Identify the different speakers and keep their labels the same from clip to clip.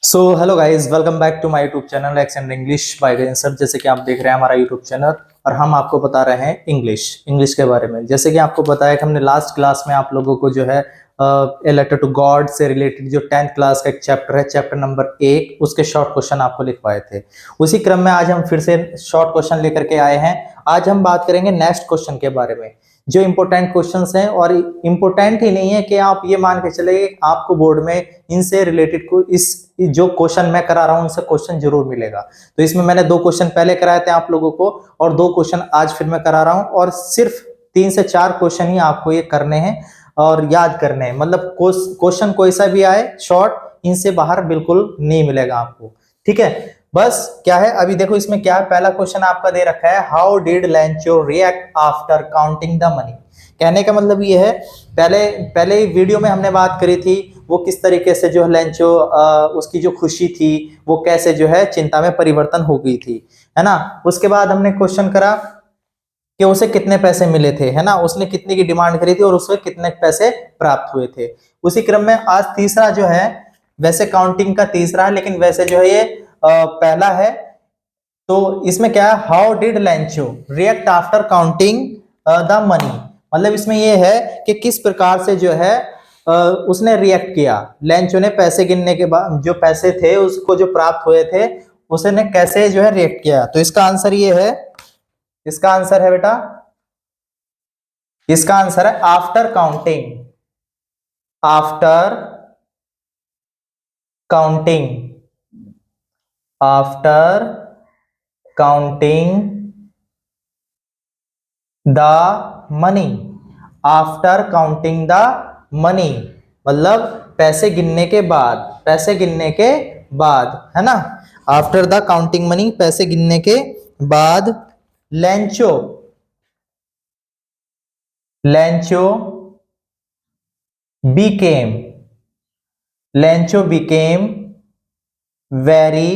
Speaker 1: So hello guys, welcome back to my YouTube channel X and English by Gagan sir. जैसे कि आप देख रहे हैं हमारा यूट्यूब चैनल और हम आपको बता रहे हैं इंग्लिश के बारे में। जैसे कि आपको बताया कि हमने लास्ट क्लास में आप लोगों को जो है ए लेटर टू गॉड से रिलेटेड जो 10th क्लास का एक चैप्टर है, चैप्टर नंबर 1, उसके शॉर्ट क्वेश्चन आपको लिखवाए थे। उसी क्रम में आज हम फिर से शॉर्ट क्वेश्चन लेकर के आए हैं। आज हम बात करेंगे नेक्स्ट क्वेश्चन के बारे में, जो इंपॉर्टेंट क्वेश्चंस हैं। और इंपॉर्टेंट ही नहीं है कि आप ये मान के चले आपको बोर्ड में इनसे रिलेटेड को इस जो क्वेश्चन मैं करा रहा हूं उनसे क्वेश्चन जरूर मिलेगा। तो इसमें मैंने 2 क्वेश्चन पहले कराए थे आप लोगों को और 2 क्वेश्चन आज फिर मैं करा रहा हूं, और सिर्फ 3 से 4 क्वेश्चन ही आपको ये करने हैं और याद करने हैं। मतलब क्वेश्चन कोई सा भी आए शॉर्ट, इनसे बाहर बिल्कुल नहीं मिलेगा आपको। ठीक है, बस क्या है अभी देखो इसमें क्या है। पहला क्वेश्चन आपका दे रखा है, how did Lencho react after counting the money. कहने का मतलब ये है, पहले वीडियो में हमने बात करी थी वो किस तरीके से जो है लेंचो उसकी जो खुशी थी वो कैसे जो है चिंता में परिवर्तन हो गई थी, है ना। उसके बाद हमने क्वेश्चन करा कि उसे कितने पैसे मिले थे, है ना, उसने कितने की डिमांड करी थी और उसे कितने पैसे प्राप्त हुए थे। उसी क्रम में आज तीसरा जो है, वैसे काउंटिंग का तीसरा है लेकिन वैसे जो है ये पहला है। तो इसमें क्या है, how did Lencho react after counting the money. मतलब इसमें ये है कि किस प्रकार से जो है उसने रिएक्ट किया। लेंचो ने पैसे गिनने के बाद जो पैसे थे उसको जो प्राप्त हुए थे उसने कैसे जो है रिएक्ट किया। तो इसका आंसर ये है, इसका आंसर है बेटा, इसका आंसर है after counting. After counting, after counting the money, after counting the money. मतलब पैसे गिनने के बाद, पैसे गिनने के बाद, है ना। आफ्टर द काउंटिंग मनी, पैसे गिनने के बाद Lencho, Lencho became, Lencho became very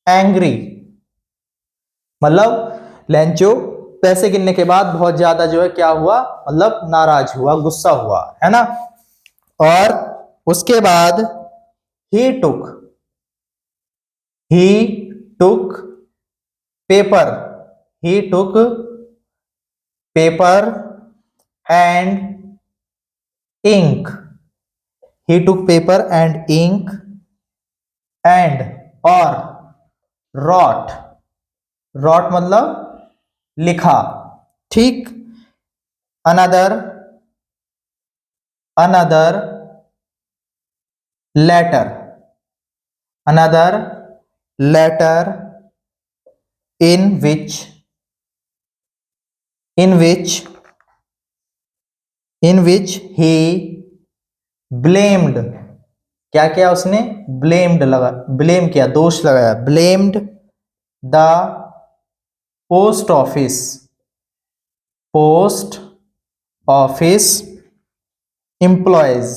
Speaker 1: angry। मतलब लेंचो पैसे गिनने के बाद बहुत ज्यादा जो है क्या हुआ, मतलब नाराज हुआ, गुस्सा हुआ, है ना। और उसके बाद he took, he took paper, he took paper and ink, he took paper and ink and or wrote, wrote मतलब लिखा, ठीक। another, another letter, another letter in which, in which, in which he blamed, क्या किया उसने, blamed लगा, blame किया, दोष लगाया, blamed the post office, post office employees,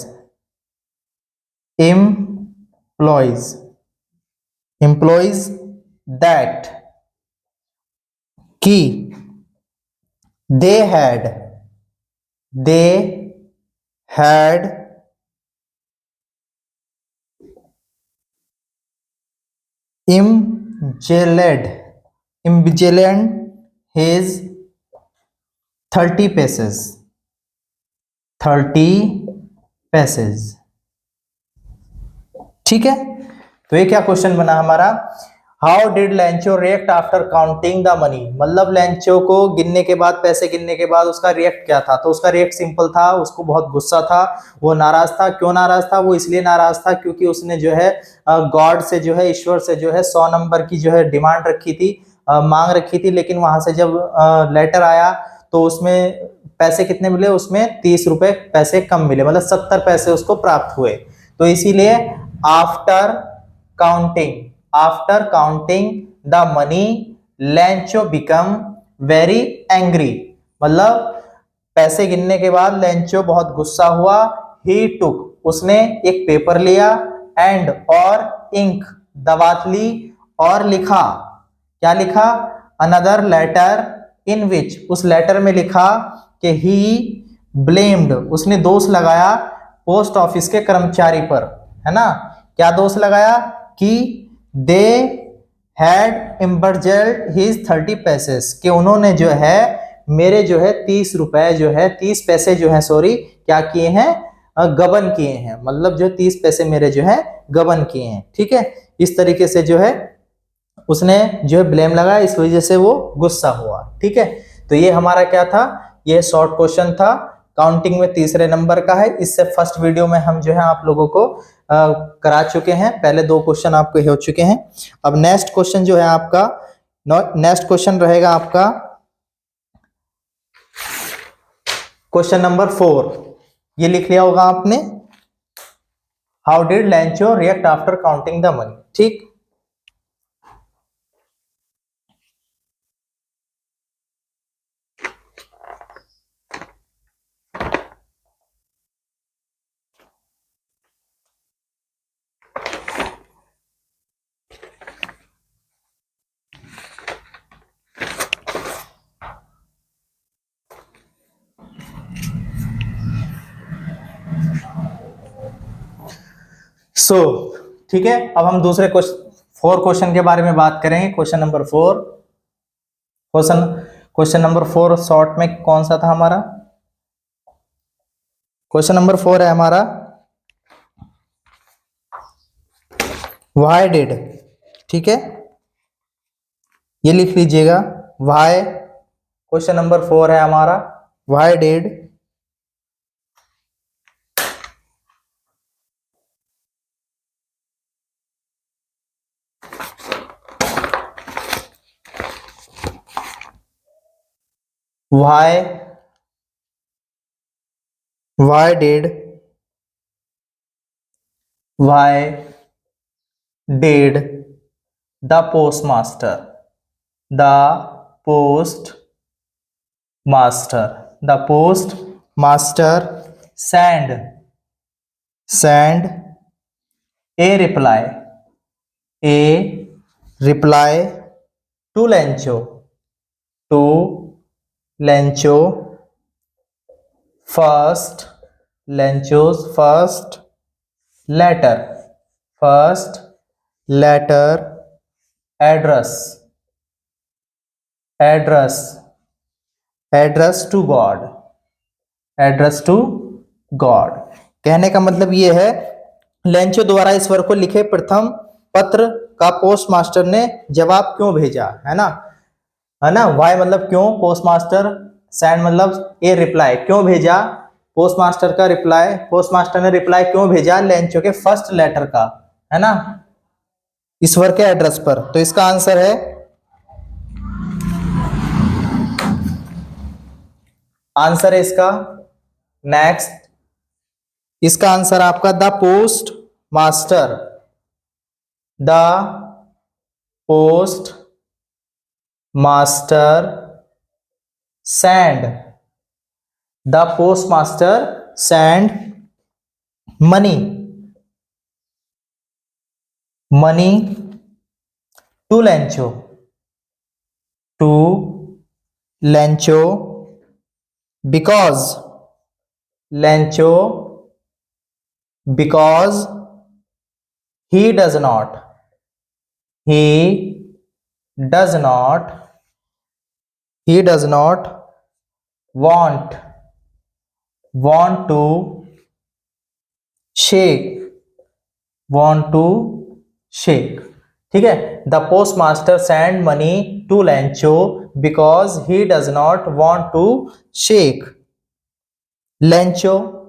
Speaker 1: employees, employees that की they had, they had embezzled his 30 pesos, 30 pesos, ठीक है। तो ये क्या क्वेश्चन बना हमारा, how did Lencho react after counting the money. मतलब लेंचो को गिनने के बाद, पैसे गिनने के बाद उसका रिएक्ट क्या था। तो उसका रिएक्ट सिंपल था, उसको बहुत गुस्सा था, वो नाराज था। क्यों नाराज था, वो इसलिए नाराज था क्योंकि उसने जो है गॉड से जो है, ईश्वर से जो है 100 नंबर की जो है डिमांड रखी थी, मांग रखी थी। लेकिन वहां से जब लेटर आया तो उसमें पैसे कितने मिले, उसमें 30 रुपए पैसे कम मिले, मतलब 70 पैसे उसको प्राप्त हुए। तो इसीलिए after counting, after counting the money Lencho become very angry. मतलब पैसे गिनने के बाद लेंचो बहुत गुस्सा हुआ। ही टुक, उसने एक पेपर लिया, एंड और इंक, दवात ली, और लिखा, क्या लिखा, अनदर लेटर इन विच, उस लेटर में लिखा कि ही ब्लेम्ड, उसने दोष लगाया पोस्ट ऑफिस के कर्मचारी पर, है ना, क्या दोष लगाया कि दे हैड एम्बर्जेल्ड हिज 30 पैसेस, कि उन्होंने जो है मेरे जो है 30 रुपए जो है 30 पैसे जो है सॉरी क्या किए हैं, गबन किए हैं, मतलब जो 30 पैसे मेरे जो है गबन किए हैं। ठीक है, इस तरीके से जो है उसने जो है ब्लेम लगाया, इस वजह से वो गुस्सा हुआ। ठीक है, तो ये हमारा क्या था, ये शॉर्ट क्वेश्चन था, काउंटिंग में तीसरे नंबर का है। इससे फर्स्ट वीडियो में हम जो है आप लोगों को करा चुके हैं, पहले 2 क्वेश्चन आपके हो चुके हैं। अब नेक्स्ट क्वेश्चन जो है आपका, नेक्स्ट क्वेश्चन रहेगा आपका क्वेश्चन नंबर 4। ये लिख लिया होगा आपने, how did लैंचो react after counting the money. ठीक, ठीक है, अब हम दूसरे क्वेश्चन 4 क्वेश्चन के बारे में बात करेंगे। Question number 4, question number 4 short में कौन सा था हमारा, क्वेश्चन नंबर 4 है हमारा व्हाई डिड। ठीक है, ये लिख लीजिएगा, व्हाई, क्वेश्चन नंबर 4 है हमारा why did why did the postmaster the postmaster send a reply to Lencho Lencho's first letter address address to God। कहने का मतलब ये है, लेंचो द्वारा ईश्वर को लिखे प्रथम पत्र का पोस्ट मास्टर ने जवाब क्यों भेजा, है ना। वाई मतलब क्यों, पोस्ट मास्टर, सेंड मतलब ए रिप्लाई, क्यों भेजा, पोस्ट मास्टर का रिप्लाई, पोस्ट मास्टर ने रिप्लाई क्यों भेजा लेंचो के फर्स्ट लेटर का, है ना, ईश्वर के एड्रेस पर। तो इसका आंसर है, आंसर है इसका नेक्स्ट, इसका आंसर आपका the post master send money to Lencho because he does not want to shake। ठीक है, the post master send money to Lencho because he does not want to shake. Lencho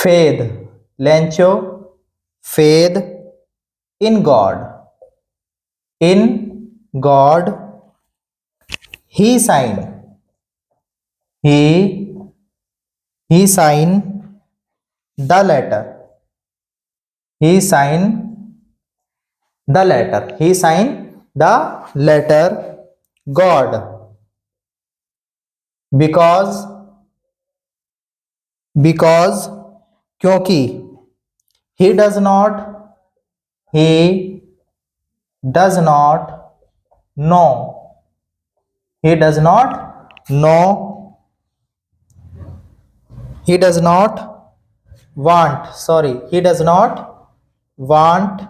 Speaker 1: faith in God he signed the letter God because क्योंकि he does not know he does not want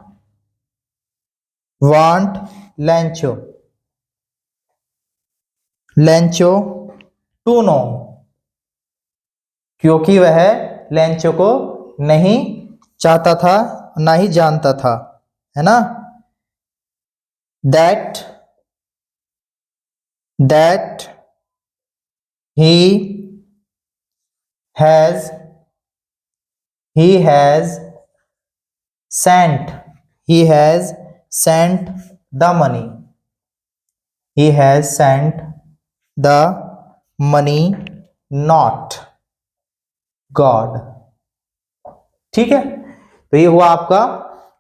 Speaker 1: Lencho to know, क्योंकि वह Lencho को नहीं चाहता था, ना ही जानता था, है ना। that he has sent the money, not God। ठीक है, तो ये हुआ आपका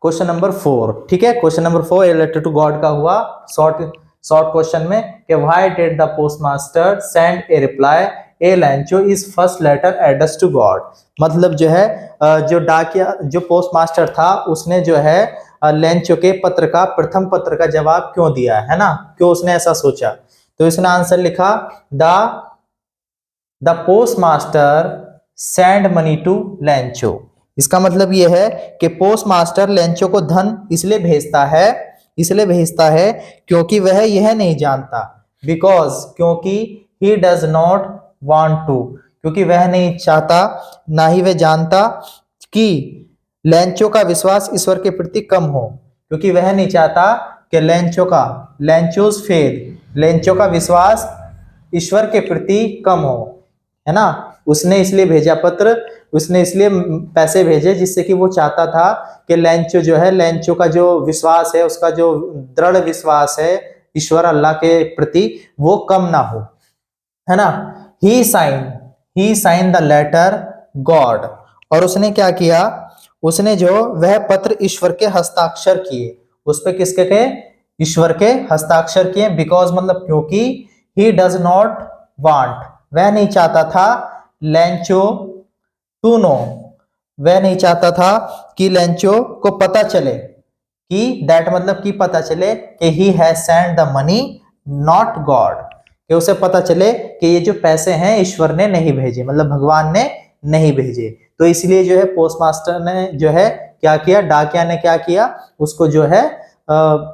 Speaker 1: क्वेश्चन नंबर 4। ठीक है, question number 4 a letter to God का हुआ शॉर्ट क्वेश्चन में कि why did the postmaster send a reply a Lencho is first letter address to God. मतलब जो है जो डाकिया जो पोस्टमास्टर था उसने जो है लेंचो के पत्र का प्रथम पत्र का जवाब क्यों दिया, है ना, क्यों उसने ऐसा सोचा। तो इसने आंसर लिखा the postmaster send money to Lencho. इसका मतलब यह है कि पोस्टमास्टर लेंचो को धन इसलिए भेजता है क्योंकि वह यह नहीं जानता, बिकॉज क्योंकि he does not want to, क्योंकि वह नहीं चाहता ना ही वह जानता कि लेंचो का विश्वास ईश्वर के प्रति कम हो, क्योंकि वह नहीं चाहता कि लेंचो का विश्वास ईश्वर के प्रति कम हो, है ना। उसने इसलिए भेजा पत्र, उसने इसलिए पैसे भेजे जिससे कि वो चाहता था कि लेंचो का जो विश्वास है, उसका जो दृढ़ विश्वास है ईश्वर अल्लाह के प्रति, वो कम ना हो, है ना। ही साइन द लेटर गॉड, और उसने क्या किया, उसने जो वह पत्र ईश्वर के हस्ताक्षर किए, उस पे किसके के, ईश्वर के हस्ताक्षर किए। बिकॉज मतलब क्योंकि ही डज नॉट वांट, वह नहीं चाहता था लेंचो टू नो, वह नहीं चाहता था कि लेंचो को पता चले कि दैट मतलब कि पता चले कि he has send the money not God, कि उसे पता चले कि ये जो पैसे हैं ईश्वर ने नहीं भेजे, मतलब भगवान ने नहीं भेजे। तो इसलिए जो है पोस्टमास्टर ने जो है क्या किया, डाकिया ने क्या किया, उसको जो है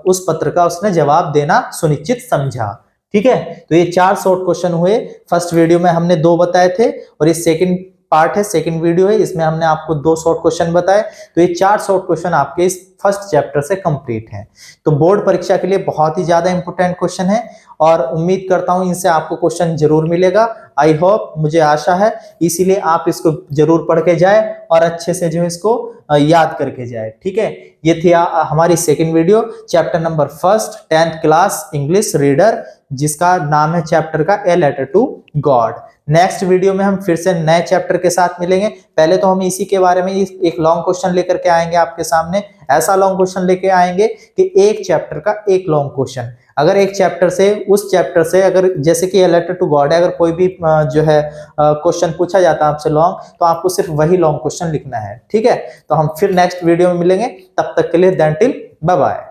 Speaker 1: उस पत्र का उसने जवाब देना सुनिश्चित समझा। ठीक है, तो ये 4 शॉर्ट क्वेश्चन हुए। फर्स्ट वीडियो में हमने 2 बताए थे और ये सेकंड पार्ट है, सेकंड वीडियो है, इसमें हमने आपको 2 शॉर्ट क्वेश्चन बताए। तो ये 4 शॉर्ट क्वेश्चन आपके इस फर्स्ट चैप्टर से कंप्लीट हैं। तो बोर्ड परीक्षा के लिए बहुत ही ज्यादा इंपॉर्टेंट क्वेश्चन है और उम्मीद करता हूं इनसे आपको क्वेश्चन जरूर मिलेगा। आई होप, मुझे आशा है, इसीलिए आप इसको जरूर पढ़ के जाए और अच्छे से जो है इसको याद करके जाए। ठीक है, ये थी हमारी second video, chapter number 1 10th class English reader, जिसका नाम है चैप्टर का a letter to God. Next video में हम फिर से नए चैप्टर के साथ मिलेंगे। पहले तो हम इसी के बारे में एक लॉन्ग क्वेश्चन लेकर के आएंगे आपके सामने। ऐसा लॉन्ग क्वेश्चन लेके आएंगे कि एक चैप्टर का एक लॉन्ग क्वेश्चन, अगर एक चैप्टर से उस चैप्टर से अगर जैसे कि ए लेटर टू गॉड है, अगर कोई भी जो है क्वेश्चन पूछा जाता है आपसे लॉन्ग, तो आपको सिर्फ वही लॉन्ग क्वेश्चन लिखना है। ठीक है, तो हम फिर नेक्स्ट वीडियो में मिलेंगे, तब तक के लिए देन टिल बाय बाय।